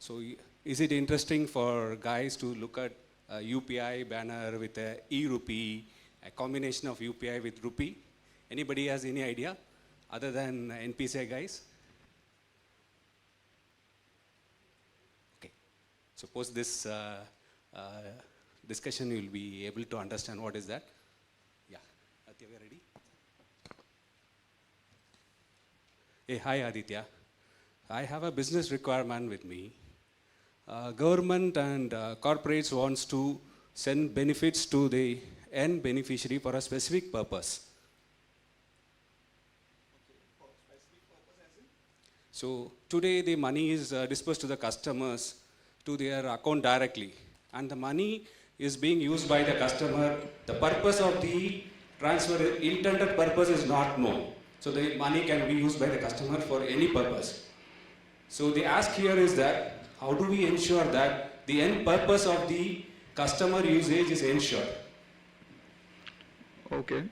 So is it interesting for guys to look at a UPI banner with a e-RUPI, a combination of UPI with Rupee? Anybody has any idea other than NPCI guys? Okay. Suppose this discussion you'll be able to understand what is that. Yeah. Aditya, we are ready? Hey, hi Aditya. I have a business requirement with me. Government and corporates wants to send benefits to the end beneficiary for a specific purpose. Okay, for specific purpose as in? So today the money is dispersed to the customers to their account directly, and the money is being used by the customer. The purpose of the transfer, intended purpose is not known. So the money can be used by the customer for any purpose. So the ask here is that how do we ensure that the end purpose of the customer usage is ensured? Okay,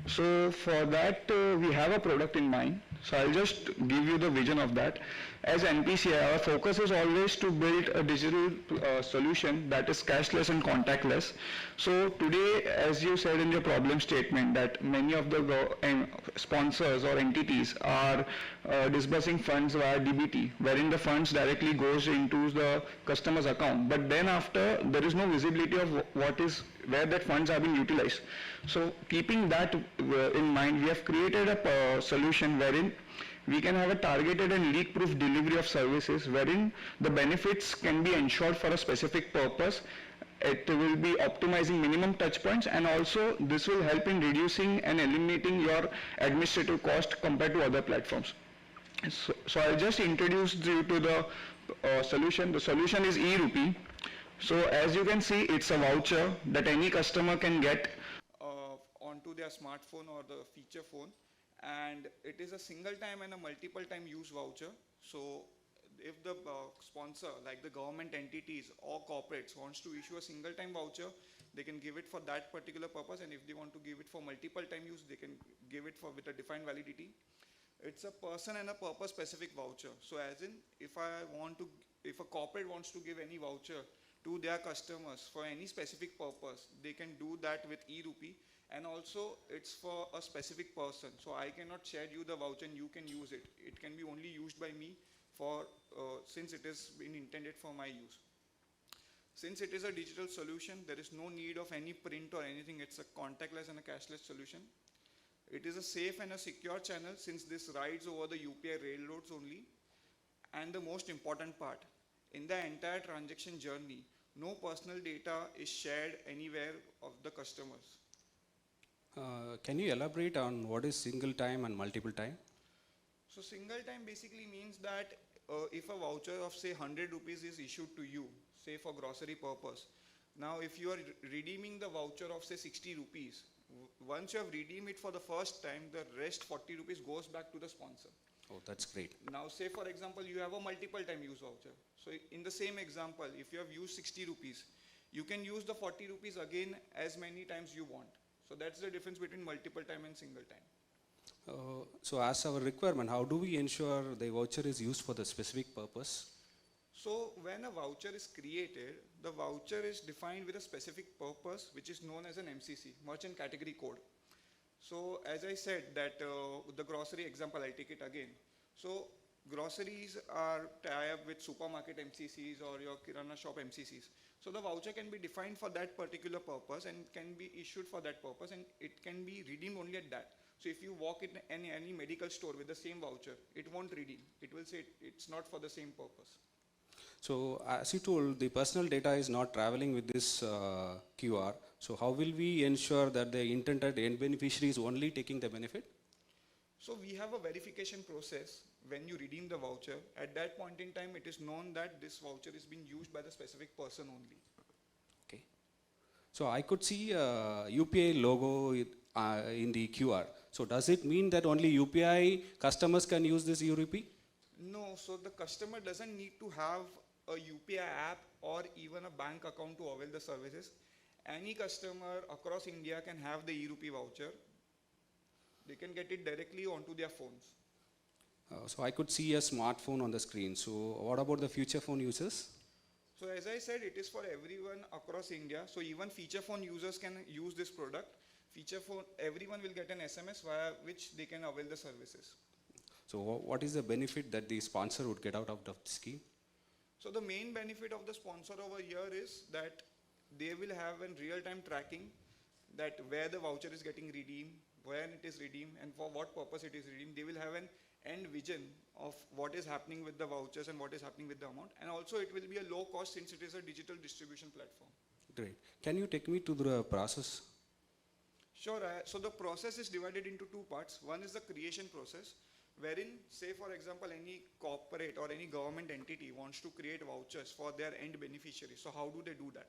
so for that we have a product in mind. So I'll just give you the vision of that. As NPCI, our focus is always to build a digital solution that is cashless and contactless. So today, as you said in your problem statement, that many of the sponsors or entities are disbursing funds via DBT, wherein the funds directly goes into the customer's account. But then after, there is no visibility of where that funds are being utilized. So keeping that in mind, we have created a solution wherein we can have a targeted and leak-proof delivery of services wherein the benefits can be ensured for a specific purpose. It will be optimizing minimum touch points, and also this will help in reducing and eliminating your administrative cost compared to other platforms. So I'll just introduce you to the solution. The solution is e-RUPI. So as you can see, it's a voucher that any customer can get onto their smartphone or the feature phone, and it is a single time and a multiple time use voucher. So if the sponsor, like the government entities or corporates, wants to issue a single time voucher, they can give it for that particular purpose, and if they want to give it for multiple time use, they can give it for with a defined validity. It's a person and a purpose specific voucher. So as in, if a corporate wants to give any voucher to their customers for any specific purpose, they can do that with e-RUPI. And also it's for a specific person. So I cannot share you the voucher and you can use it. It can be only used by me for since it is been intended for my use. Since it is a digital solution, there is no need of any print or anything. It's a contactless and a cashless solution. It is a safe and a secure channel since this rides over the UPI railroads only. And the most important part, in the entire transaction journey, no personal data is shared anywhere of the customers. Can you elaborate on what is single time and multiple time? So single time basically means that if a voucher of say 100 rupees is issued to you, say for grocery purpose. Now if you are redeeming the voucher of say 60 rupees, once you have redeemed it for the first time, the rest 40 rupees goes back to the sponsor. Oh, that's great. Now say for example, you have a multiple time use voucher. So in the same example, if you have used 60 rupees, you can use the 40 rupees again as many times you want. So that's the difference between multiple time and single time. So as our requirement, how do we ensure the voucher is used for the specific purpose? So when a voucher is created, the voucher is defined with a specific purpose which is known as an MCC, Merchant Category Code. So as I said that the grocery example, I'll take it again. So groceries are tie up with supermarket MCCs or your Kirana shop MCCs. So the voucher can be defined for that particular purpose and can be issued for that purpose, and it can be redeemed only at that. So if you walk in any medical store with the same voucher, it won't redeem. It will say it's not for the same purpose. So as you told, the personal data is not traveling with this QR. So how will we ensure that the intended end beneficiary is only taking the benefit? So we have a verification process when you redeem the voucher. At that point in time, it is known that this voucher is being used by the specific person only. Okay. So I could see a UPI logo in the QR. So does it mean that only UPI customers can use this e-RUPI? No, so the customer doesn't need to have a UPI app or even a bank account to avail the services. Any customer across India can have the e-RUPI voucher. They can get it directly onto their phones. So I could see a smartphone on the screen. So what about the feature phone users? So as I said, it is for everyone across India. So even feature phone users can use this product. Feature phone, everyone will get an SMS via which they can avail the services. So what is the benefit that the sponsor would get out of the scheme? So the main benefit of the sponsor over here is that they will have a real-time tracking that where the voucher is getting redeemed, when it is redeemed, and for what purpose it is redeemed. They will have an end vision of what is happening with the vouchers and what is happening with the amount. And also it will be a low cost since it is a digital distribution platform. Great. Can you take me to the process? Sure. So the process is divided into two parts. One is the creation process, wherein, say for example, any corporate or any government entity wants to create vouchers for their end beneficiaries. So how do they do that?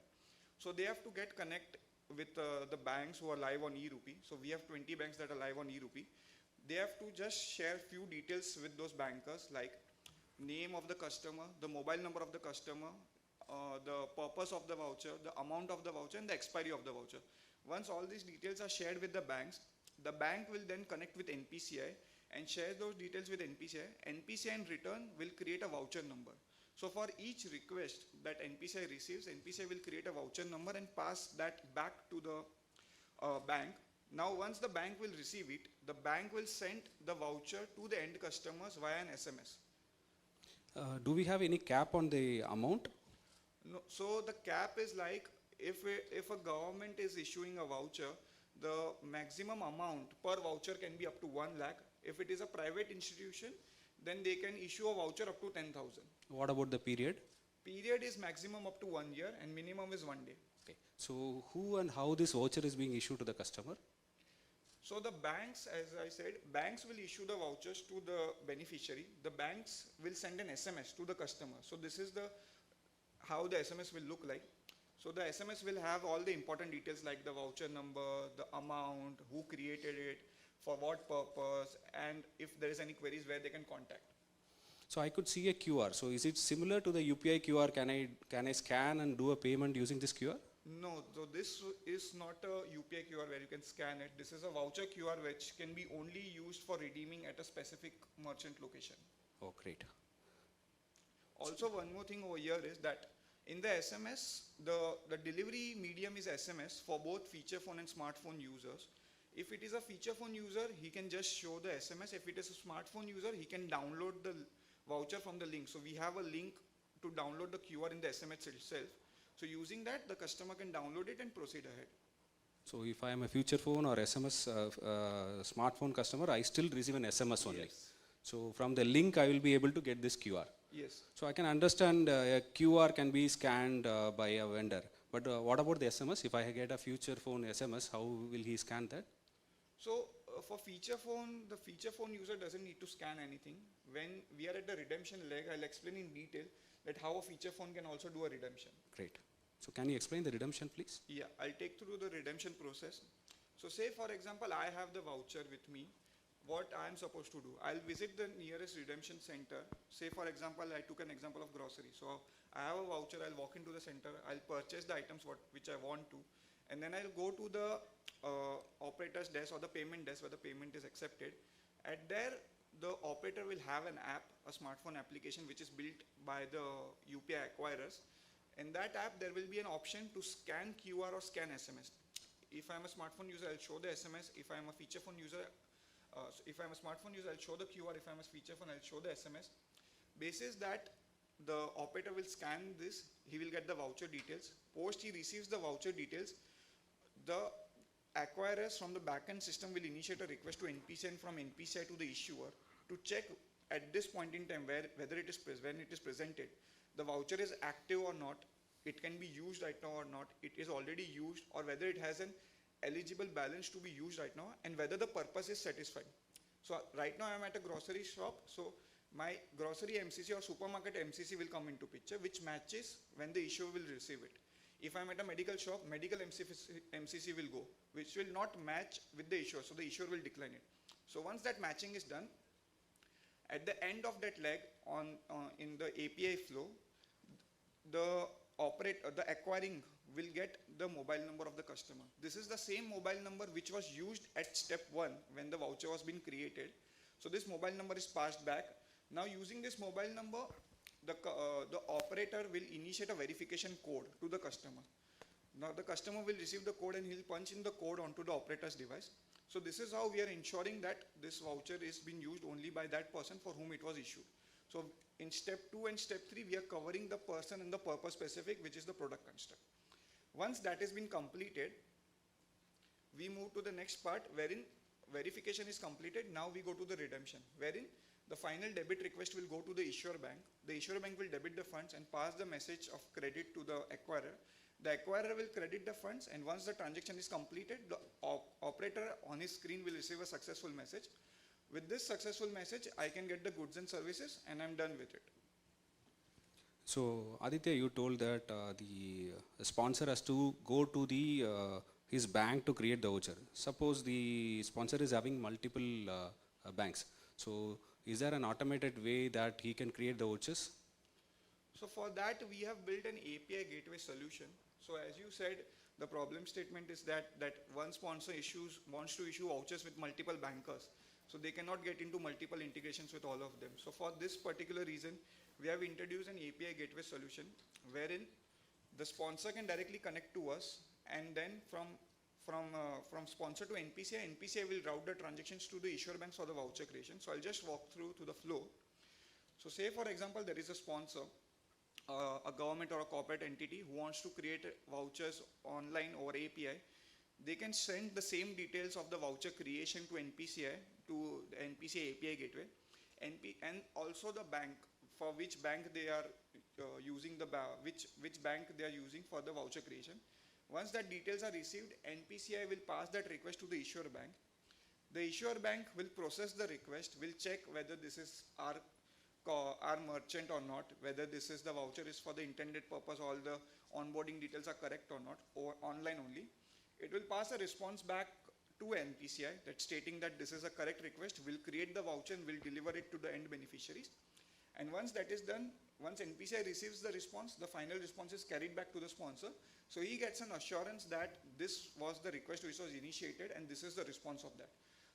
So they have to get connect with the banks who are live on e-RUPI. So we have 20 banks that are live on e-RUPI. They have to just share few details with those bankers like name of the customer, the mobile number of the customer, the purpose of the voucher, the amount of the voucher, and the expiry of the voucher. Once all these details are shared with the banks, the bank will then connect with NPCI and share those details with NPCI. NPCI in return will create a voucher number. So for each request that NPCI receives, NPCI will create a voucher number and pass that back to the bank. Now once the bank will receive it, the bank will send the voucher to the end customers via an SMS. Do we have any cap on the amount? No, so the cap is like if a government is issuing a voucher, the maximum amount per voucher can be up to 1 lakh. If it is a private institution, then they can issue a voucher up to 10,000. What about the period? Period is maximum up to 1 year and minimum is 1 day. Okay. So who and how this voucher is being issued to the customer? So the banks, as I said, banks will issue the vouchers to the beneficiary. The banks will send an SMS to the customer. So this is how the SMS will look like. So the SMS will have all the important details like the voucher number, the amount, who created it, for what purpose, and if there is any queries where they can contact. So I could see a QR. So is it similar to the UPI QR? Can I scan and do a payment using this QR? No, so this is not a UPI QR where you can scan it. This is a voucher QR which can be only used for redeeming at a specific merchant location. Oh, great. Also, one more thing over here is that in the SMS, the delivery medium is SMS for both feature phone and smartphone users. If it is a feature phone user, he can just show the SMS. If it is a smartphone user, he can download the voucher from the link. So we have a link to download the QR in the SMS itself. So using that, the customer can download it and proceed ahead. So if I am a feature phone or SMS smartphone customer, I still receive an SMS only. Yes. So from the link, I will be able to get this QR. Yes. So I can understand a QR can be scanned by a vendor. But what about the SMS? If I get a feature phone SMS, how will he scan that? So for feature phone, the feature phone user doesn't need to scan anything. When we are at the redemption leg, I'll explain in detail that how a feature phone can also do a redemption. Great. So can you explain the redemption, please? Yeah, I'll take through the redemption process. So say for example, I have the voucher with me. What I am supposed to do? I'll visit the nearest redemption center. Say for example, I took an example of grocery. So I have a voucher, I'll walk into the center, I'll purchase the items which I want to, and then I'll go to the operator's desk or the payment desk where the payment is accepted. At there, the operator will have an app, a smartphone application which is built by the UPI acquirers. In that app, there will be an option to scan QR or scan SMS. If I'm a smartphone user, I'll show the SMS. If I'm a feature phone user, if I'm a smartphone user, I'll show the QR. If I'm a feature phone, I'll show the SMS. Basis that the operator will scan this, he will get the voucher details. Post he receives the voucher details, the acquirers from the backend system will initiate a request to NPCI and from NPCI to the issuer to check at this point in time whether it is when it is presented, the voucher is active or not, it can be used right now or not, it is already used, or whether it has an eligible balance to be used right now, and whether the purpose is satisfied. So right now I'm at a grocery shop, so my grocery MCC or supermarket MCC will come into picture, which matches when the issuer will receive it. If I'm at a medical shop, medical MCC will go, which will not match with the issuer, so the issuer will decline it. So once that matching is done, at the end of that leg in the API flow, the acquiring will get the mobile number of the customer. This is the same mobile number which was used at step 1 when the voucher was being created. So this mobile number is passed back. Now using this mobile number, the operator will initiate a verification code to the customer. Now the customer will receive the code and he'll punch in the code onto the operator's device. So this is how we are ensuring that this voucher is being used only by that person for whom it was issued. So in step 2 and step 3, we are covering the person and the purpose specific, which is the product construct. Once that has been completed, we move to the next part wherein verification is completed. Now we go to the redemption, wherein the final debit request will go to the issuer bank. The issuer bank will debit the funds and pass the message of credit to the acquirer. The acquirer will credit the funds, and once the transaction is completed, the operator on his screen will receive a successful message. With this successful message, I can get the goods and services and I'm done with it. So Aditya, you told that the sponsor has to go to the his bank to create the voucher. Suppose the sponsor is having multiple banks. So is there an automated way that he can create the vouchers? So for that, we have built an API gateway solution. So as you said, the problem statement is that one sponsor wants to issue vouchers with multiple bankers. So they cannot get into multiple integrations with all of them. So for this particular reason, we have introduced an API gateway solution wherein the sponsor can directly connect to us, and then from sponsor to NPCI, NPCI will route the transactions to the issuer banks for the voucher creation. So I'll just walk through to the flow. So say for example, there is a sponsor, a government or a corporate entity who wants to create vouchers online over API. They can send the same details of the voucher creation to NPCI, to the NPCI API gateway, and also the bank, for which bank they are using which bank they are using for the voucher creation. Once that details are received, NPCI will pass that request to the issuer bank. The issuer bank will process the request, will check whether this is our merchant or not, whether this is the voucher is for the intended purpose, all the onboarding details are correct or not, or online only. It will pass a response back to NPCI that stating that this is a correct request, will create the voucher and will deliver it to the end beneficiaries. And once that is done, once NPCI receives the response, the final response is carried back to the sponsor. So he gets an assurance that this was the request which was initiated and this is the response of that.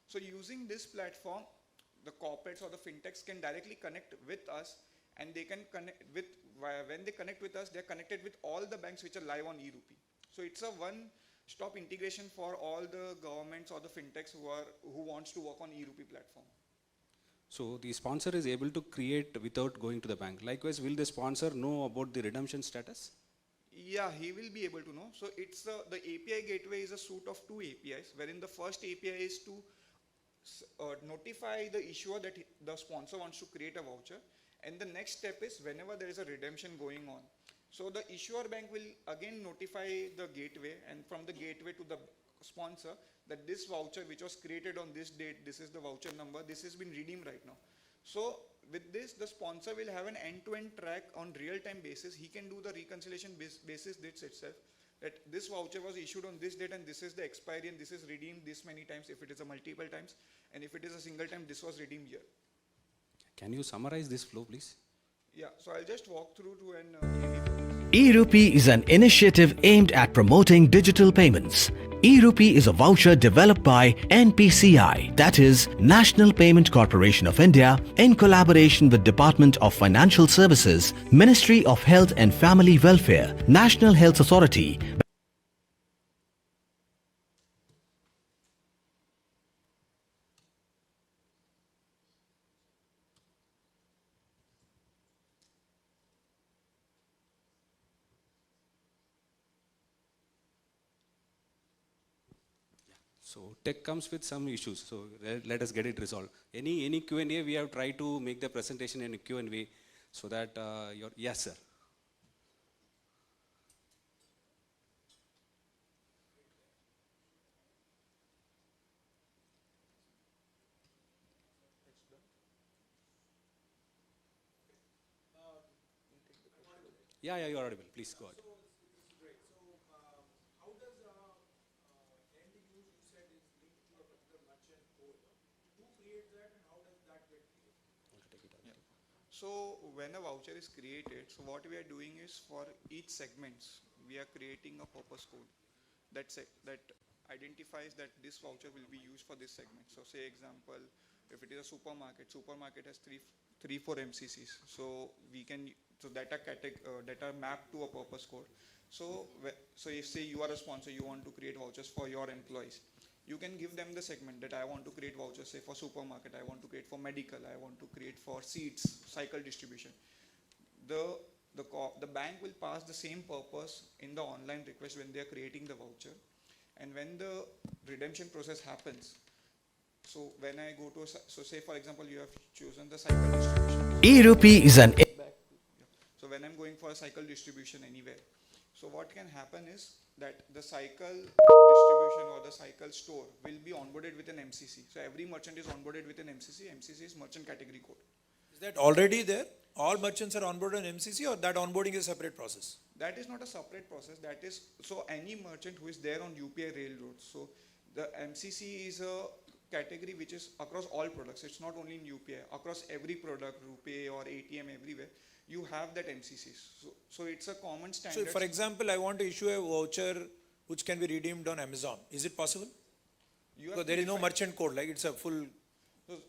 So using this platform, the corporates or the fintechs can directly connect with us, and they can connect with, when they connect with us, they're connected with all the banks which are live on e-RUPI. So it's a one-stop integration for all the governments or the fintechs who wants to work on e-RUPI platform. So the sponsor is able to create without going to the bank. Likewise, will the sponsor know about the redemption status? Yeah, he will be able to know. So it's the API gateway is a suite of 2 APIs, wherein the first API is to notify the issuer that the sponsor wants to create a voucher, and the next step is whenever there is a redemption going on. So the issuer bank will again notify the gateway, and from the gateway to the sponsor, that this voucher which was created on this date, this is the voucher number, this has been redeemed right now. So with this, the sponsor will have an end-to-end track on real-time basis. He can do the reconciliation basis dates itself, that this voucher was issued on this date and this is the expiry and this is redeemed this many times if it is a multiple times, and if it is a single time, this was redeemed here. Can you summarize this flow, please? Yeah, so I'll just walk through to an e-RUPI is an initiative aimed at promoting digital payments. e-RUPI is a voucher developed by NPCI, that is, National Payment Corporation of India, in collaboration with Department of Financial Services, Ministry of Health and Family Welfare, National Health Authority. So tech comes with some issues, so let us get it resolved. Any Q&A, we have tried to make the presentation in a Q&A so that yes sir. Yeah, you are audible. Please go ahead. So when a voucher is created, so what we are doing is for each segments, we are creating a purpose code that identifies that this voucher will be used for this segment. So say example, if it is a supermarket has three, four MCCs. So that are mapped to a purpose code. So if say you are a sponsor, you want to create vouchers for your employees, you can give them the segment that I want to create vouchers, say for supermarket, I want to create for medical, I want to create for seeds, cycle distribution. The bank will pass the same purpose in the online request when they are creating the voucher, and when the redemption process happens. So when I go to, say for example, you have chosen the cycle distribution. e-RUPI is an So when I'm going for a cycle distribution anywhere, so what can happen is that the cycle distribution or the cycle store will be onboarded with an MCC. So every merchant is onboarded with an MCC. MCC is merchant category code. Is that already there? All merchants are onboarded on MCC, or that onboarding is a separate process? That is not a separate process. That is, so any merchant who is there on UPI railroads. So the MCC is a category which is across all products. It's not only in UPI. Across every product, Rupee or ATM, everywhere, you have that MCC. So it's a common standard. So for example, I want to issue a voucher which can be redeemed on Amazon. Is it possible? Because there is no merchant code, like it's a full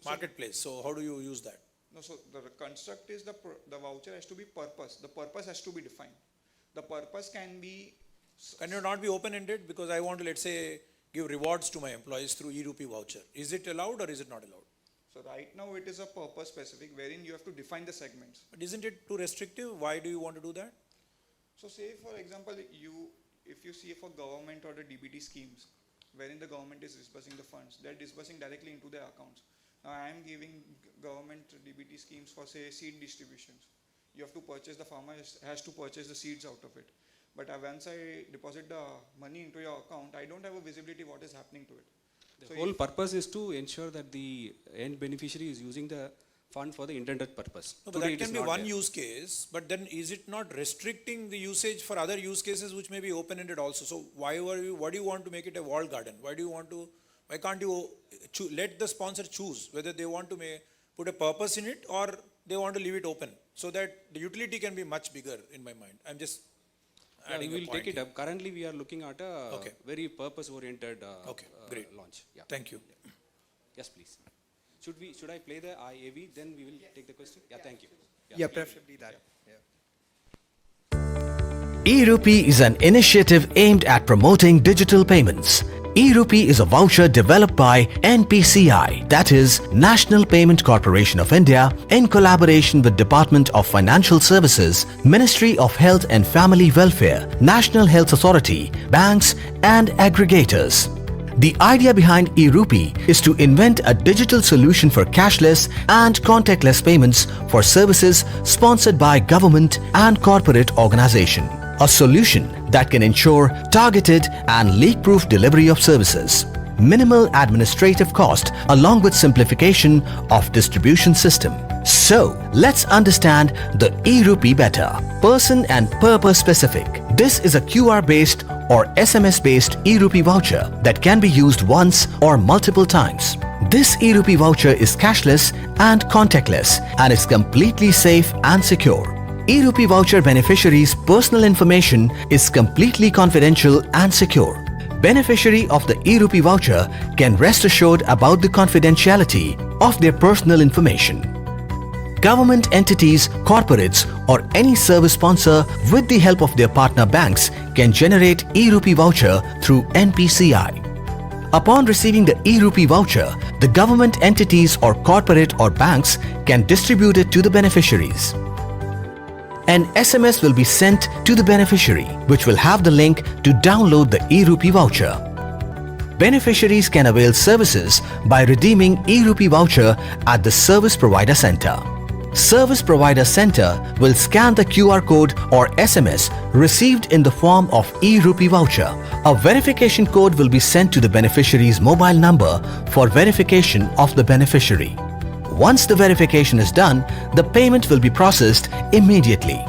marketplace. So how do you use that? No, so the construct is the voucher has to be purpose. The purpose has to be defined. The purpose can be... Can it not be open-ended? Because I want to, let's say, give rewards to my employees through e-RUPI voucher. Is it allowed or is it not allowed? So right now it is a purpose specific wherein you have to define the segments. But isn't it too restrictive? Why do you want to do that? So say for example, if you see for government or the DBT schemes, wherein the government is disbursing the funds, they're disbursing directly into their accounts. Now I am giving government DBT schemes for say seed distributions. You have to purchase, the farmer has to purchase the seeds out of it. But once I deposit the money into your account, I don't have a visibility what is happening to it. The whole purpose is to ensure that the end beneficiary is using the fund for the intended purpose. No, but Today that can be one use case, but then is it not restricting the usage for other use cases which may be open-ended also? So why do you want to make it a walled garden? Why can't you let the sponsor choose whether they want to put a purpose in it or they want to leave it open so that the utility can be much bigger in my mind? I'm just adding we will a point take it here. up. Currently we are looking at a very purpose-oriented Great. launch. Yeah. Thank you. Yes, please. Should I play the IAV? Then we will take the question. Yeah, thank you. Yeah, preferably that. e-RUPI is an initiative aimed at promoting digital payments. e-RUPI is a voucher developed by NPCI, that is, National Payment Corporation of India, in collaboration with Department of Financial Services, Ministry of Health and Family Welfare, National Health Authority, banks and aggregators. The idea behind e-RUPI is to invent a digital solution for cashless and contactless payments for services sponsored by government and corporate organization. A solution that can ensure targeted and leak-proof delivery of services, minimal administrative cost along with simplification of distribution system. So, let's understand the e-RUPI better. Person and purpose specific. This is a QR-based or SMS-based e-RUPI voucher that can be used once or multiple times. This e-RUPI voucher is cashless and contactless and is completely safe and secure. e-RUPI voucher beneficiaries' personal information is completely confidential and secure. Beneficiary of the e-RUPI voucher can rest assured about the confidentiality of their personal information. Government entities, corporates or any service sponsor with the help of their partner banks can generate e-RUPI voucher through NPCI. Upon receiving the e-RUPI voucher, the government entities or corporate or banks can distribute it to the beneficiaries. An SMS will be sent to the beneficiary, which will have the link to download the e-RUPI voucher. Beneficiaries can avail services by redeeming e-RUPI voucher at the Service Provider Center. Service Provider Center will scan the QR code or SMS received in the form of e-RUPI voucher. A verification code will be sent to the beneficiary's mobile number for verification of the beneficiary. Once the verification is done, the payment will be processed immediately.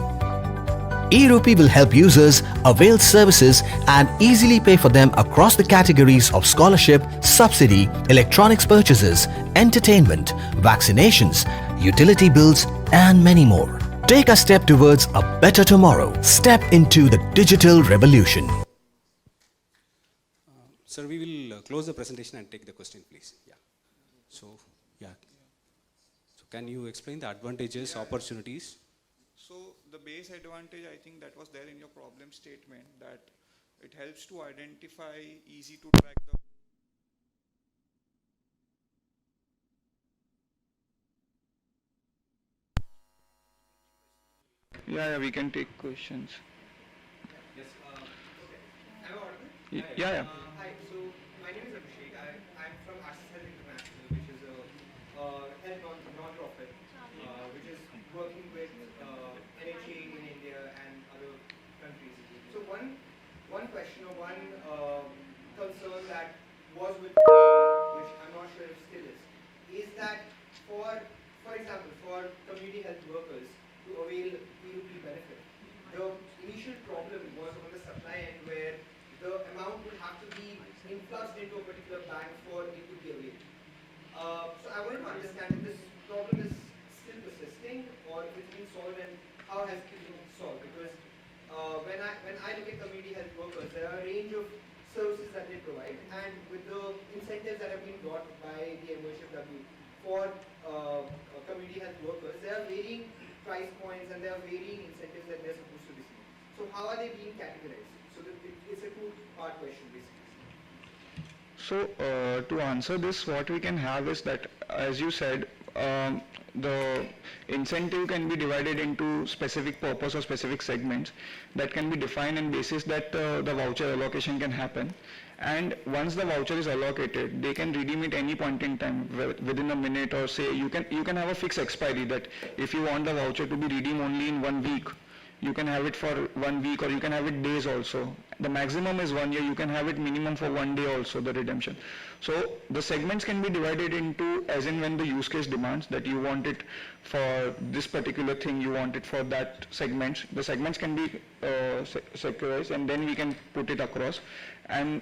e-RUPI will help users avail services and easily pay for them across the categories of scholarship, subsidy, electronics purchases, entertainment, vaccinations, utility bills and many more. Take a step towards a better tomorrow. Step into the digital revolution. Sir, we will close the presentation and take the question, please. Yeah. So, yeah. Can you explain the advantages, opportunities? So the base advantage, I think that was there in your problem statement, that it helps to identify, easy to track the Yeah, we can take questions. Yes. Okay. Am I audible? Yeah. Hi. So my name is Abhishek. I'm from Access Health International, which is a health non-profit, which is working with NHA in India and other countries. So one question or one concern that was with me, which I'm not sure if still is that for example, for community health workers to avail e-RUPI benefit, the initial problem was on the supply end where the amount would have to be influxed into a particular bank for it to be availed. So I wanted to understand if this problem is still persisting or if it's been solved and how has it been solved, because when I look at community health workers, there are a range of services that they provide, and with the incentives that have been brought by the MOHFW for community health workers, there are varying price points and there are varying incentives that they're supposed to receive. So how are they being categorized? So it's a two-part question basically. So to answer this, what we can have is that, as you said, the incentive can be divided into specific purpose or specific segments that can be defined on basis that the voucher allocation can happen. And once the voucher is allocated, they can redeem it any point in time, within a minute, or say you can have a fixed expiry that if you want the voucher to be redeemed only in 1 week, you can have it for 1 week, or you can have it days also. The maximum is 1 year, you can have it minimum for 1 day also, the redemption. So the segments can be divided into as in when the use case demands that you want it for this particular thing, you want it for that segments. The segments can be secularized, and then we can put it across. And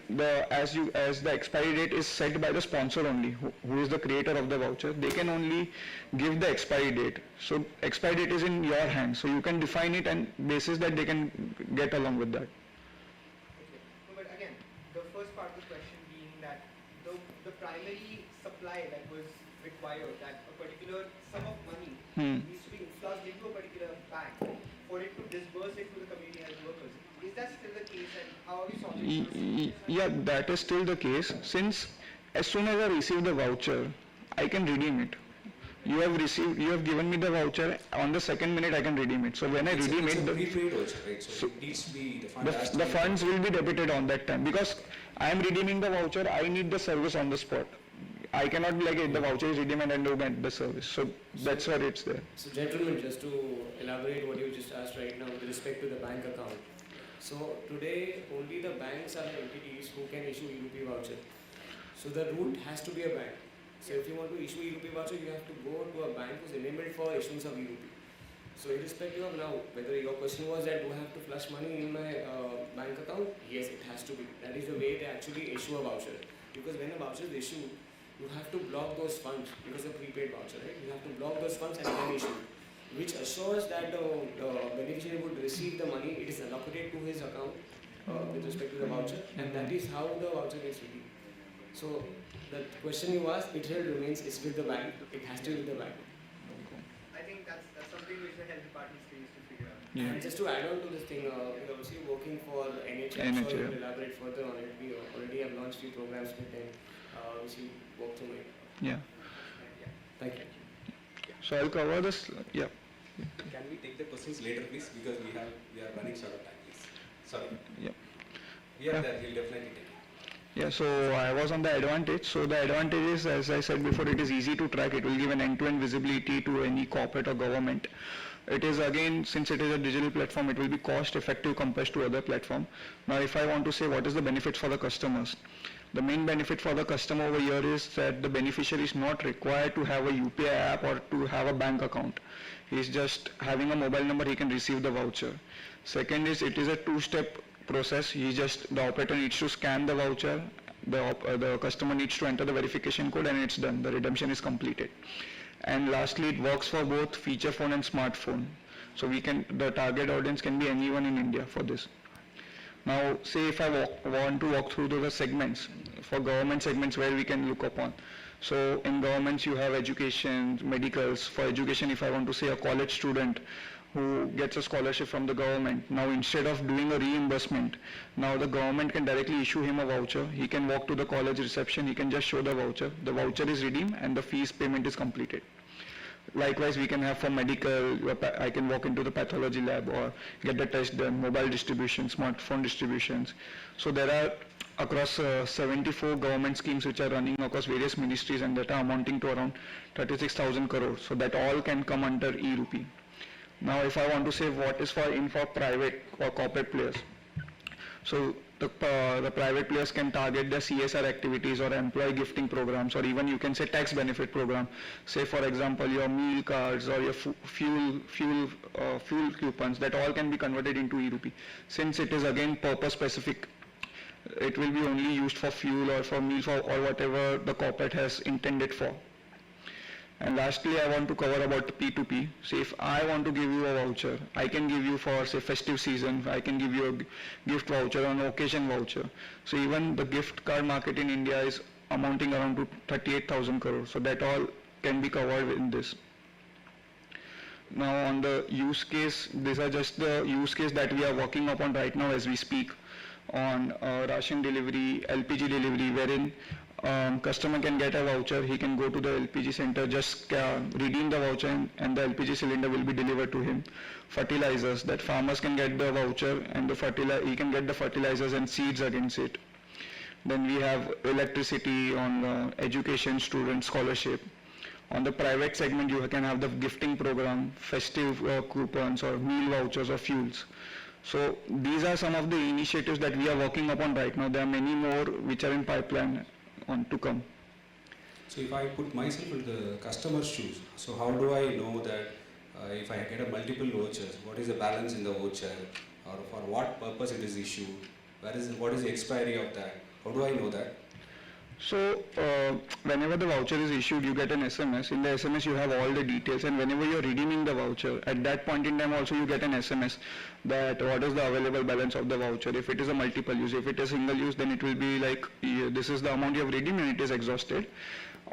as the expiry date is set by the sponsor only, who is the creator of the voucher, they can only give the expiry date. So expiry date is in your hands, so you can define it and basis that they can get along with that. Okay. No, but again, the first part of the question being that the primary supply that was required, that a particular sum of money needs to be influxed into a particular bank for it to disburse it to the community health workers. Is that still the case, and how are we solving this? Yeah, that is still the case, since as soon as I receive the voucher, I can redeem it. You have given me the voucher, on the second minute I can redeem it. So when I redeem It's it, a prepaid voucher, right? So it needs to be, the funds will be debited on that time, because I am redeeming the voucher, I need the service on the spot. I cannot be like, hey, the voucher is redeemed and I don't get the service. So that's why it's there. So gentlemen, just to elaborate what you just asked right now with respect to the bank account. So today only the banks are the entities who can issue e-RUPI voucher. So the route has to be a bank. So if you want to issue e-RUPI voucher, you have to go to a bank who's enabled for issuance of e-RUPI. So irrespective of now, whether your question was that do I have to flush money in my bank account? Yes, it has to be. That is the way they actually issue a voucher. Because when a voucher is issued, you have to block those funds because of prepaid voucher, right? You have to block those funds and then issue, which assures that the beneficiary would receive the money, it is allocated to his account with respect to the voucher, and that is how the voucher gets redeemed. So the question you asked, it still remains, it's with the bank, it has to be with the bank. I think that's something which the health department still needs to figure out. Yeah. And just to add on to this thing, we're obviously working for NHA, I'm sure you will elaborate further on it. We already have launched few programs with them, which we work through it. Yeah. Thank you. So I'll cover this. Yeah. Can we take the questions later, please? Because we are running short of time, please. Sorry. Yeah. We are there. We'll definitely take it. Yeah, so I was on the advantage. So the advantage is, as I said before, it is easy to track. It will give an end-to-end visibility to any corporate or government. It is, again, since it is a digital platform, it will be cost effective compared to other platform. Now, if I want to say what is the benefit for the customers, the main benefit for the customer over here is that the beneficiary is not required to have a UPI app or to have a bank account. He is just having a mobile number, he can receive the voucher. Second is, it is a two-step process. The operator needs to scan the voucher, the customer needs to enter the verification code, and it's done. The redemption is completed. And lastly, it works for both feature phone and smartphone. So the target audience can be anyone in India for this. Now, say if I want to walk through the segments, for government segments where we can look upon. So in governments you have education, medicals. For education, if I want to say a college student who gets a scholarship from the government, now instead of doing a reimbursement, now the government can directly issue him a voucher. He can walk to the college reception, he can just show the voucher is redeemed and the fees payment is completed. Likewise, we can have for medical, I can walk into the pathology lab or get the test done, mobile distribution, smartphone distributions. So there are across 74 government schemes which are running across various ministries and that are amounting to around 36,000 crores. So that all can come under e-RUPI. Now if I want to say what is for private or corporate players. So the private players can target their CSR activities or employee gifting programs, or even you can say tax benefit program. Say for example your meal cards or your fuel coupons, that all can be converted into e-RUPI. Since it is again purpose specific, it will be only used for fuel or for meal or whatever the corporate has intended for. And lastly, I want to cover about P2P. So if I want to give you a voucher, I can give you for say festive season, I can give you a gift voucher or an occasion voucher. So even the gift card market in India is amounting around to 38,000 crores. So that all can be covered in this. Now on the use case, these are just the use case that we are working upon right now as we speak on ration delivery, LPG delivery, wherein customer can get a voucher, he can go to the LPG center, just redeem the voucher and the LPG cylinder will be delivered to him. Fertilizers, that farmers can get the voucher and he can get the fertilizers and seeds against it. Then we have electricity on education, student scholarship. On the private segment, you can have the gifting program, festive coupons or meal vouchers or fuels. So these are some of the initiatives that we are working upon right now. There are many more which are in pipeline on to come. So if I put myself into the customer's shoes, so how do I know that if I get a multiple vouchers, what is the balance in the voucher, or for what purpose it is issued, what is the expiry of that? How do I know that? So whenever the voucher is issued, you get an SMS. In the SMS, you have all the details, and whenever you are redeeming the voucher, at that point in time also you get an SMS that what is the available balance of the voucher. If it is a multiple use, if it is single use, then it will be like this is the amount you have redeemed and it is exhausted.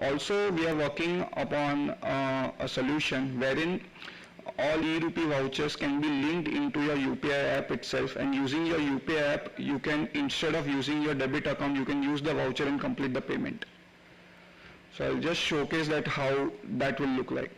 Also, we are working upon a solution wherein all e-RUPI vouchers can be linked into your UPI app itself, and using your UPI app, you can, instead of using your debit account, you can use the voucher and complete the payment. So I'll just showcase that how that will look like.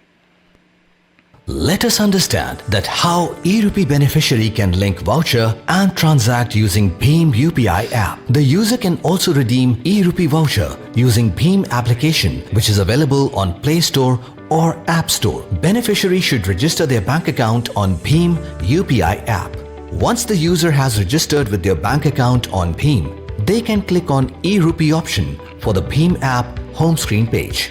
Let us understand that how e-RUPI beneficiary can link voucher and transact using Bhim UPI app. The user can also redeem e-RUPI voucher using Bhim application, which is available on Play Store or App Store. Beneficiary should register their bank account on Bhim UPI app. Once the user has registered with their bank account on Bhim, they can click on e-RUPI option for the Bhim app home screen page.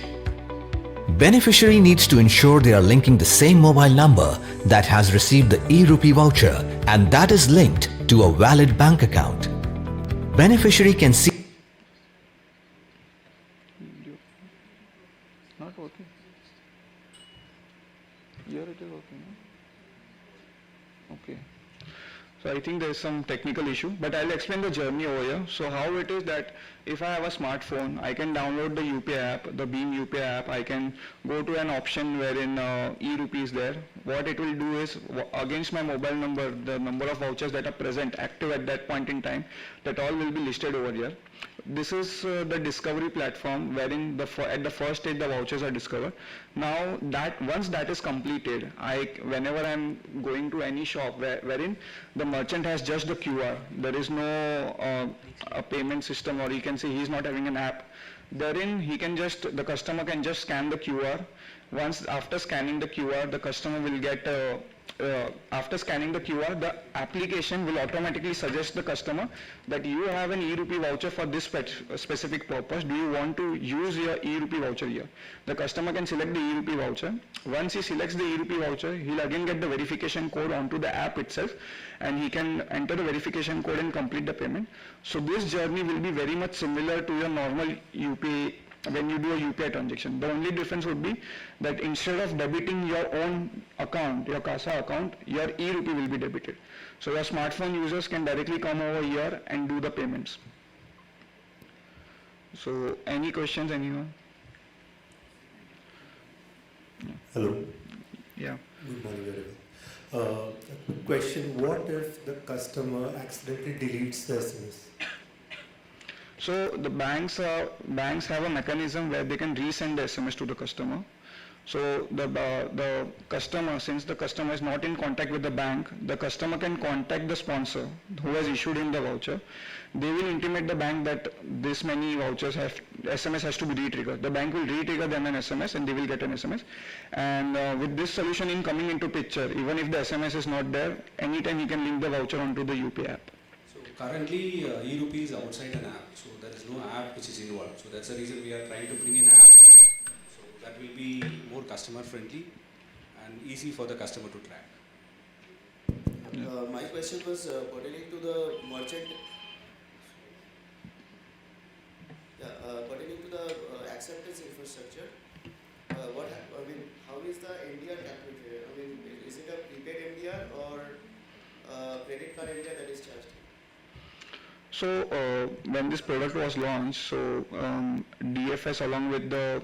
Beneficiary needs to ensure they are linking the same mobile number that has received the e-RUPI voucher and that is linked to a valid bank account. Beneficiary can see Not working. Here it is working. Okay. So I think there is some technical issue, but I'll explain the journey over here. So how it is that if I have a smartphone, I can download the UPI app, the Bhim UPI app. I can go to an option wherein e-RUPI is there. What it will do is, against my mobile number, the number of vouchers that are present, active at that point in time, that all will be listed over here. This is the discovery platform wherein at the first stage the vouchers are discovered. Now that once that is completed, whenever I'm going to any shop wherein the merchant has just the QR, there is no a payment system, or you can say he's not having an app, therein the customer can just scan the QR. Once after scanning the QR, the customer will get after scanning the QR, the application will automatically suggest the customer that you have an e-RUPI voucher for this specific purpose. Do you want to use your e-RUPI voucher here? The customer can select the e-RUPI voucher. Once he selects the e-RUPI voucher, he'll again get the verification code onto the app itself, and he can enter the verification code and complete the payment. So this journey will be very much similar to your normal UPI when you do a UPI transaction. The only difference would be that instead of debiting your own account, your CASA account, your e-RUPI will be debited. So your smartphone users can directly come over here and do the payments. So any questions, anyone? Hello. Yeah. Good morning, everyone. A quick question: what if the customer accidentally deletes the SMS? So the banks have a mechanism where they can resend the SMS to the customer. So the customer, since the customer is not in contact with the bank, the customer can contact the sponsor who has issued him the voucher. They will intimate the bank that this many vouchers SMS has to be re-triggered. The bank will re-trigger them an SMS and they will get an SMS. And with this solution in coming into picture, even if the SMS is not there, anytime he can link the voucher onto the UPI app. So currently e-RUPI is outside an app, so there is no app which is involved. So that's the reason we are trying to bring in an app. So that will be more customer friendly and easy for the customer to track. My question was pertaining to the merchant. Pertaining to the acceptance infrastructure. How is the MDR calculated? Is it a prepaid MDR or credit card MDR that is charged? So when this product was launched, so DFS along with the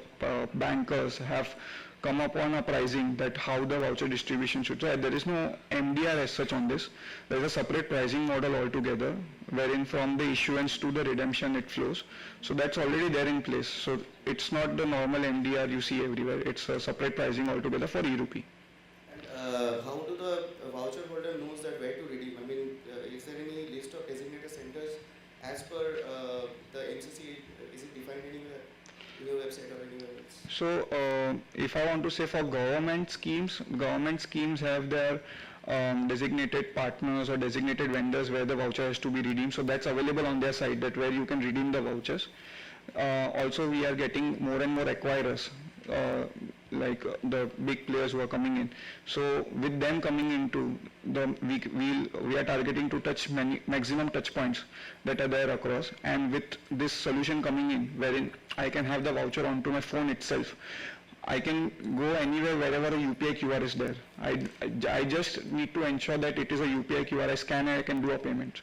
bankers have come upon a pricing that how the voucher distribution should. So there is no MDR as such on this. There is a separate pricing model altogether, wherein from the issuance to the redemption it flows. So that's already there in place. So it's not the normal MDR you see everywhere. It's a separate pricing altogether for e-RUPI. And how do the voucher holder knows that where to redeem? Is there any list of designated centers as per the MCC? Is it defined anywhere in your website or anywhere else? So if I want to say for government schemes have their designated partners or designated vendors where the voucher has to be redeemed. So that's available on their site, that where you can redeem the vouchers. Also we are getting more and more acquirers, like the big players who are coming in. So with them coming into we are targeting to touch maximum touch points that are there across, and with this solution coming in wherein I can have the voucher onto my phone itself. I can go anywhere wherever a UPI QR is there. I just need to ensure that it is a UPI QR. I scan and I can do a payment.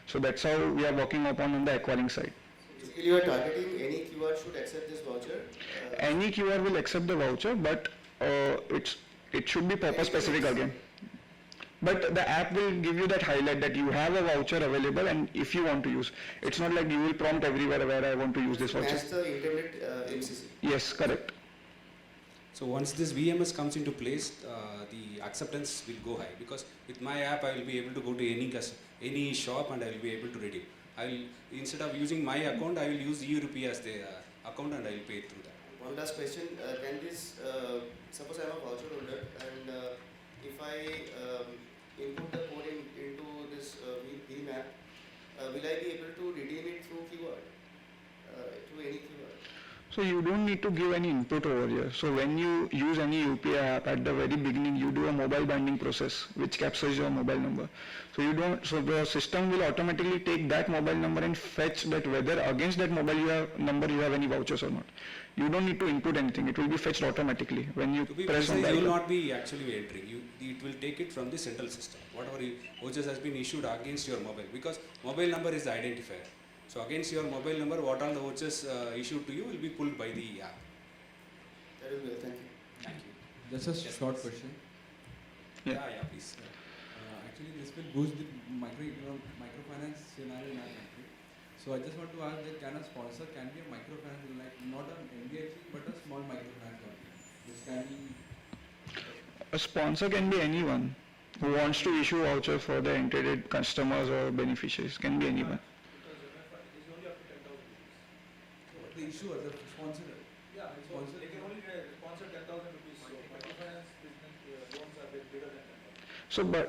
So that's how we are working upon on the acquiring side. Basically, you are targeting any QR should accept this voucher? Any QR will accept the voucher, but it should be purpose specific again. But the app will give you that highlight that you have a voucher available and if you want to use. It's not like you will prompt everywhere where I want to use this voucher. Match the internet MCC? Yes, correct. So once this VMS comes into place, the acceptance will go high, because with my app I will be able to go to any shop and I will be able to redeem. Instead of using my account, I will use e-RUPI as the account and I will pay through that. One last question, can this, suppose I am a voucher holder and if I input the code into this Beam app, will I be able to redeem it through keyword, through any keyword? So you don't need to give any input over here. So when you use any UPI app, at the very beginning you do a mobile binding process which captures your mobile number. So the system will automatically take that mobile number and fetch that whether against that mobile number you have any vouchers or not. You don't need to input anything. It will be fetched automatically when you press on that. You will not be actually entering. It will take it from the central system. Whatever vouchers has been issued against your mobile, because mobile number is the identifier. So against your mobile number, what all the vouchers issued to you will be pulled by the app. That will be all. Thank you. Thank you. Just a short question. Yeah, please. Actually, this will boost the microfinance scenario in our country. So I just want to ask that can a sponsor be a microfinance, like not an NBFC but a small microfinance company? This can be. A sponsor can be anyone who wants to issue voucher for the intended customers or beneficiaries. Can be anyone. The issuer, the sponsor. Yeah, sponsor. They can only sponsor 10,000 rupees. So microfinance business loans are bigger than 10,000. So but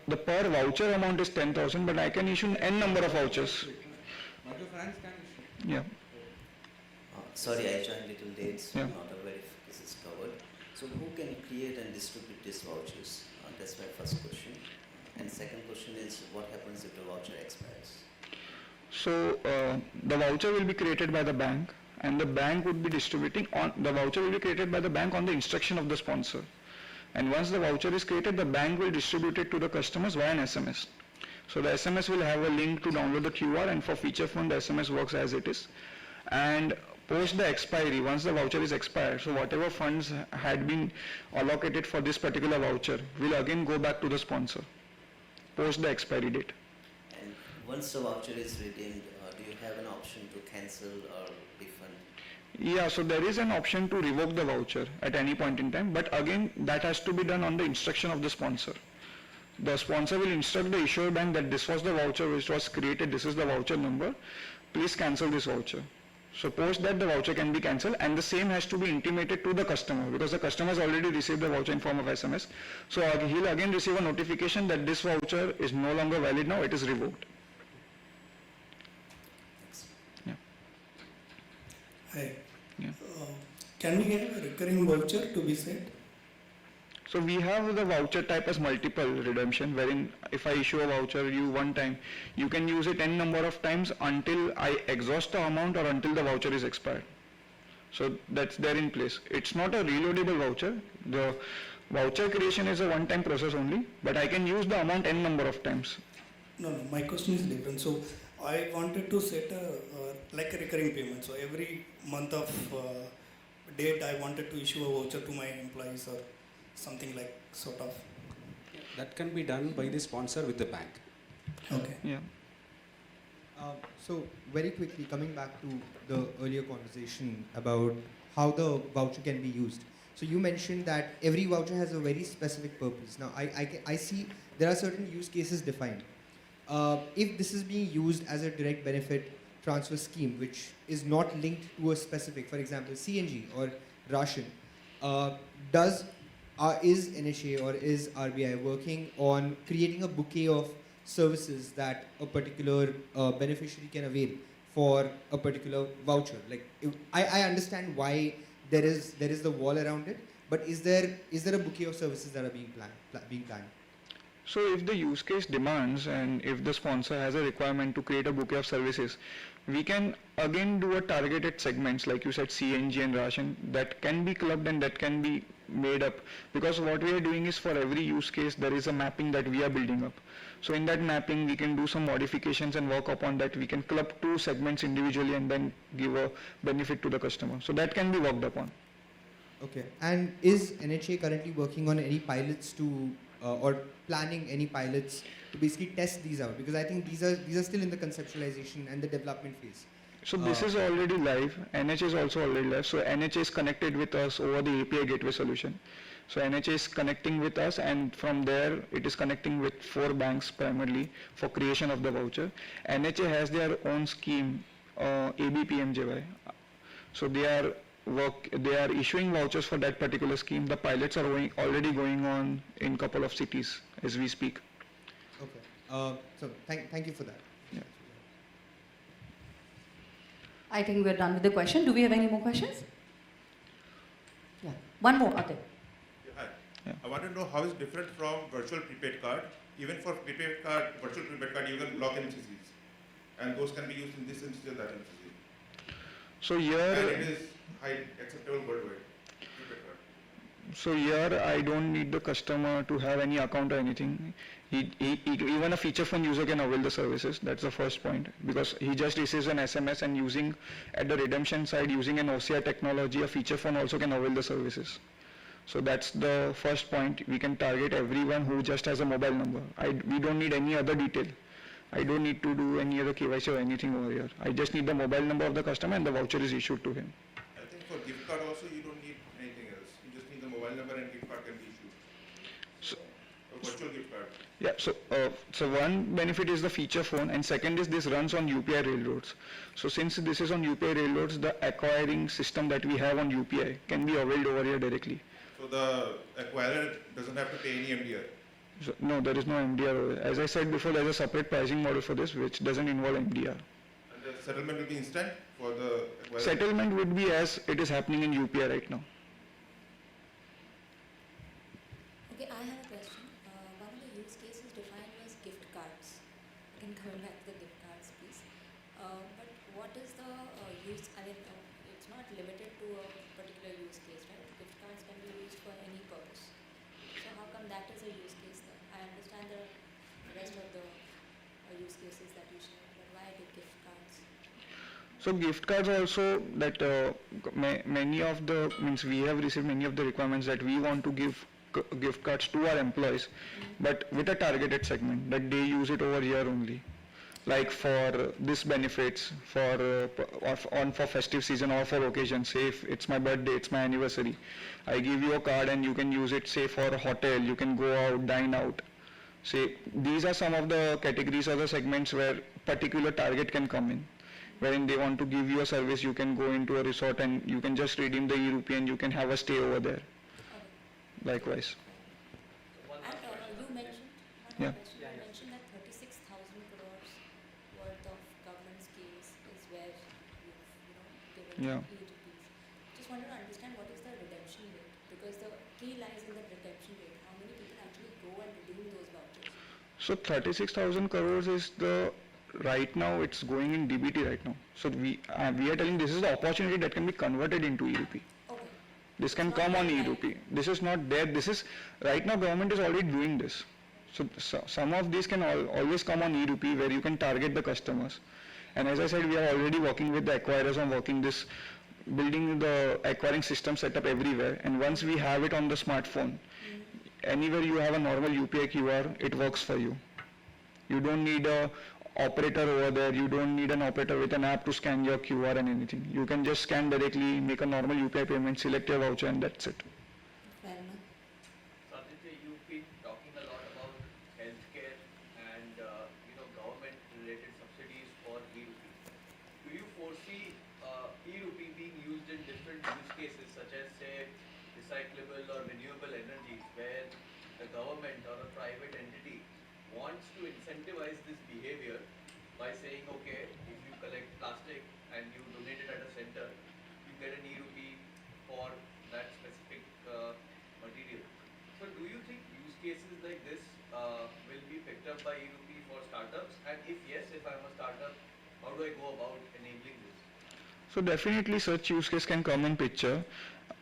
the per voucher amount is 10,000, but I can issue n number of vouchers. Microfinance can issue. Yeah. Sorry, I joined little late, so Yeah. not aware if this is covered. So who can create and distribute these vouchers? That's my first question. And second question is, what happens if the voucher expires? So the voucher will be created by the bank, and the bank would be distributing the voucher will be created by the bank on the instruction of the sponsor. And once the voucher is created, the bank will distribute it to the customers via an SMS. So the SMS will have a link to download the QR, and for feature phone, the SMS works as it is. And Post the expiry, once the voucher is expired, so whatever funds had been allocated for this particular voucher will again go back to the sponsor, post the expiry date. And once the voucher is redeemed, do you have an option to cancel or refund? Yeah, so there is an option to revoke the voucher at any point in time, but again, that has to be done on the instruction of the sponsor. The sponsor will instruct the issuer bank that this was the voucher which was created, this is the voucher number, please cancel this voucher. So post that the voucher can be cancelled, and the same has to be intimated to the customer because the customer has already received the voucher in form of SMS. So he'll again receive a notification that this voucher is no longer valid now, it is revoked. Yeah. Hi. Yeah. Can we get a recurring voucher to be set? So we have the voucher type as multiple redemption, wherein if I issue a voucher you one time, you can use it n number of times until I exhaust the amount or until the voucher is expired. So that's there in place. It's not a reloadable voucher. The voucher creation is a one-time process only, but I can use the amount n number of times. No, my question is different. So I wanted to set a like a recurring payment. So every month of date I wanted to issue a voucher to my employees or something like sort of. That can be done by the sponsor with the bank. Okay. Yeah. So very quickly, coming back to the earlier conversation about how the voucher can be used. So you mentioned that every voucher has a very specific purpose. Now I see there are certain use cases defined. If this is being used as a direct benefit transfer scheme, which is not linked to a specific, for example, CNG or ration, is NHA or is RBI working on creating a bouquet of services that a particular beneficiary can avail for a particular voucher? Like, I understand why there is the wall around it, but is there a bouquet of services that are being planned? So if the use case demands and if the sponsor has a requirement to create a bouquet of services, we can again do a targeted segments like you said CNG and ration that can be clubbed and that can be made up, because what we are doing is for every use case there is a mapping that we are building up. So in that mapping we can do some modifications and work upon that. We can club two segments individually and then give a benefit to the customer. So that can be worked upon. Okay. And is NHA currently working on any pilots to or planning any pilots to basically test these out? Because I think these are still in the conceptualization and the development phase. So this is already live. NHA is also already live. So NHA is connected with us over the API gateway solution. So NHA is connecting with us, and from there it is connecting with 4 banks primarily for creation of the voucher. NHA has their own scheme, ABPMJY. So they are issuing vouchers for that particular scheme. The pilots are already going on in couple of cities as we speak. Okay. So thank you for that. Yeah. I think we're done with the question. Do we have any more questions? Yeah. One more, Aditya. Hi. Yeah. I want to know how it's different from virtual prepaid card. Even for prepaid card, virtual prepaid card, you can block MCCs. And those can be used in this MCC or that MCC. So here, and it is high acceptable worldwide. Prepaid card. So here I don't need the customer to have any account or anything. Even a feature phone user can avail the services. That's the first point, because he just receives an SMS and using at the redemption side using an OCR technology, a feature phone also can avail the services. So that's the first point. We can target everyone who just has a mobile number. We don't need any other detail. I don't need to do any other KYC or anything over here. I just need the mobile number of the customer and the voucher is issued to him. I think for gift card also you don't need anything else. You just need the mobile number and gift card can be issued. So, A virtual gift card. yeah, so one benefit is the feature phone, and second is this runs on UPI railroads. So since this is on UPI railroads, the acquiring system that we have on UPI can be availed over here directly. So the acquirer doesn't have to pay any MDR. So, no, there is no MDR. As I said before, there is a separate pricing model for this which doesn't involve MDR. And the settlement will be instant for the acquirer? Settlement would be as it is happening in UPI right now. Okay, I have a question. One of the use cases defined was gift cards. Again, coming back to the gift cards, please. But what is the use? I mean, it's not limited to a particular use case, right? Gift cards can be used for any purpose. So how come that is a use case then? I understand the rest of the use cases that you shared, but why the gift cards? So gift cards also that many of the, means we have received many of the requirements that we want to give gift cards to our employees, but with a targeted segment that they use it over here only. Like for this benefits, for festive season or for occasion, say if it's my birthday, it's my anniversary, I give you a card and you can use it, say for a hotel, you can go out, dine out. Say these are some of the categories or the segments where particular target can come in. Wherein they want to give you a service, you can go into a resort and you can just redeem the e-RUPI and you can have a stay over there. Likewise. You mentioned, Yeah. you mentioned that 36,000 crores worth of government schemes is where you've given Yeah. e-RUPIs. Just wanted to understand what is the redemption rate, because the key lies in the redemption rate. How many people actually go and redeem those vouchers? So 36,000 crores is the, right now it's going in DBT right now. So we are telling this is the opportunity that can be converted into e-RUPI. Okay. This can come on e-RUPI. This is not there. This is, right now government is already doing this. So some of these can always come on e-RUPI where you can target the customers. And as I said, we are already working with the acquirers on building the acquiring system setup everywhere. And once we have it on the smartphone, anywhere you have a normal UPI QR, it works for you. You don't need a operator over there, you don't need an operator with an app to scan your QR and anything. You can just scan directly, make a normal UPI payment, select your voucher and that's it. Fair enough. Aditya, you've been talking a lot about healthcare and government-related subsidies for e-RUPI. Do you foresee e-RUPI being used in different use cases such as, say, recyclable or renewable energies, where the government or a private entity wants to incentivize this behavior by saying, okay, if you collect plastic and you donate it at a center, you get an e-RUPI for that specific material. So do you think use cases like this will be picked up by e-RUPI for startups? And if yes, if I'm a startup, how do I go about enabling this? So definitely such use case can come in picture.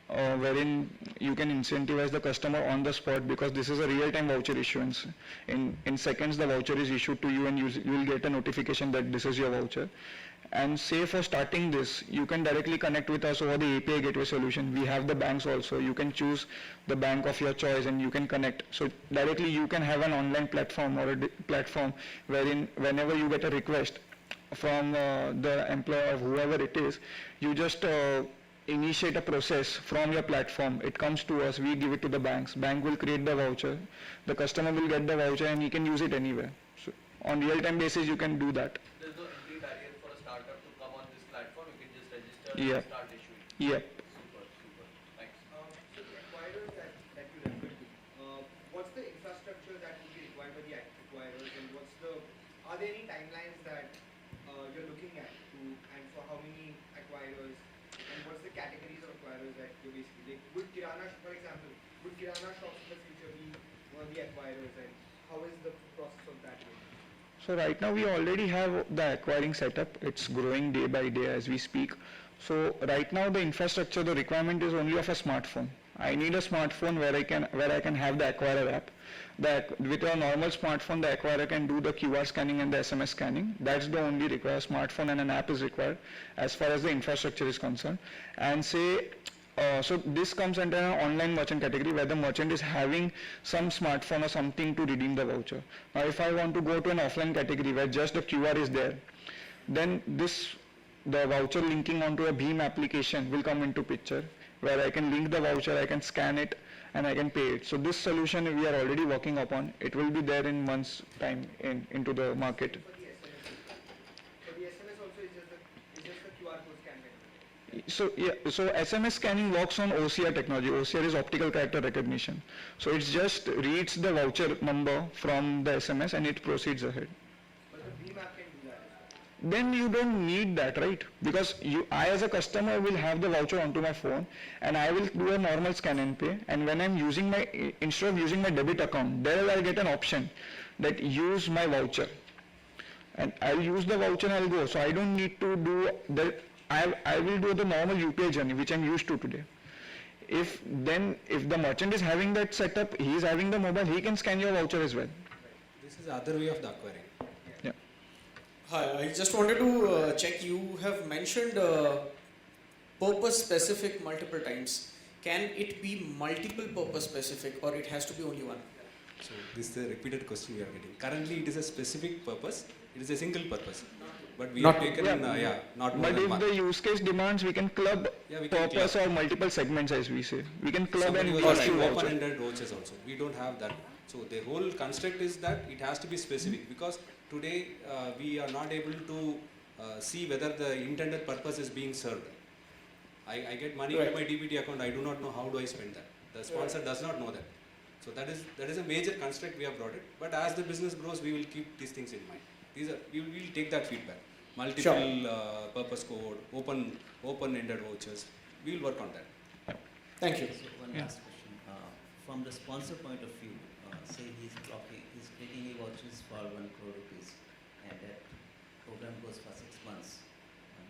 Wherein you can incentivize the customer on the spot, because this is a real-time voucher issuance. In seconds the voucher is issued to you and you will get a notification that this is your voucher. And say for starting this, you can directly connect with us over the API gateway solution. We have the banks also. You can choose the bank of your choice and you can connect. So directly you can have an online platform or a platform wherein whenever you get a request from the employer or whoever it is, you just initiate a process from your platform. It comes to us, we give it to the banks. Bank will create the voucher. The customer will get the voucher and he can use it anywhere. So on real-time basis, you can do that. There's no entry barrier for a startup to come on this platform. You can just register Yeah. and start issuing. Yep. Super. Thanks. So the acquirers that you referred to, what's the infrastructure that would be required by the acquirers, and are there any timelines that you're looking at and for how many acquirers, and what's the categories of acquirers that you're basically, like, would Kirana, for example, would Kirana shops in the future be one of the acquirers, and how is the process of that going? So right now we already have the acquiring setup. It's growing day by day as we speak. So right now the infrastructure, the requirement is only of a smartphone. I need a smartphone where I can have the acquirer app. That with a normal smartphone, the acquirer can do the QR scanning and the SMS scanning. That's the only required. Smartphone and an app is required as far as the infrastructure is concerned. And say, so this comes under an online merchant category where the merchant is having some smartphone or something to redeem the voucher. Now if I want to go to an offline category where just the QR is there, then the voucher linking onto a Bheem application will come into picture, where I can link the voucher, I can scan it, and I can pay it. So this solution we are already working upon. It will be there in months' time into the market. For the SMS also is just the QR code scan. So yeah, so SMS scanning works on OCR technology. OCR is optical character recognition. So it just reads the voucher number from the SMS and it proceeds ahead. But the Bheem app can do that. Then you don't need that, right? Because I as a customer will have the voucher onto my phone and I will do a normal scan and pay, and when I'm using instead of using my debit account, there I'll get an option that use my voucher. And I'll use the voucher and I'll go. So I don't need to do that. I will do the normal UPI journey which I'm used to today. If the merchant is having that setup, he is having the mobile, he can scan your voucher as well. This is the other way of the acquiring. Yeah. Hi, I just wanted to check. You have mentioned purpose specific multiple times. Can it be multiple purpose specific, or it has to be only one? So this is a repeated question we are getting. Currently it is a specific purpose, it is a single purpose. But we have taken, not more But than if one. the use case demands, we can club We can purpose club. or multiple segments, as we say. We can club Somebody and was issue asking voucher. open-ended vouchers also. We don't have that. So the whole construct is that it has to be specific, because today we are not able to see whether the intended purpose is being served. I get money into my DBT account, I do not know how do I spend that. The sponsor does not know that. So that is a major construct we have brought it. But as the business grows, we will keep these things in mind. We will take that feedback. Multiple purpose code, open-ended vouchers. We will work on that. Thank you. So one last question. From the sponsor point of view, say he's creating e-vouchers for 1 crore rupees, and that program goes for 6 months.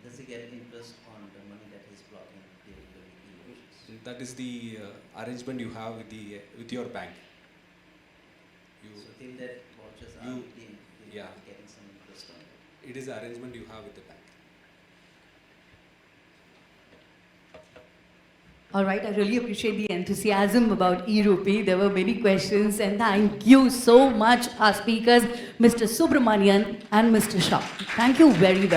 Does he get interest on the money that he's blocking during the e-vouchers? That is the arrangement you have with your bank. So till that vouchers are redeemed, he will be getting some interest on it. It is the arrangement you have with the bank. All right, I really appreciate the enthusiasm about e-RUPI. There were many questions, and thank you so much, our speakers, Mr. Subramanian and Mr. Shah. Thank you very, very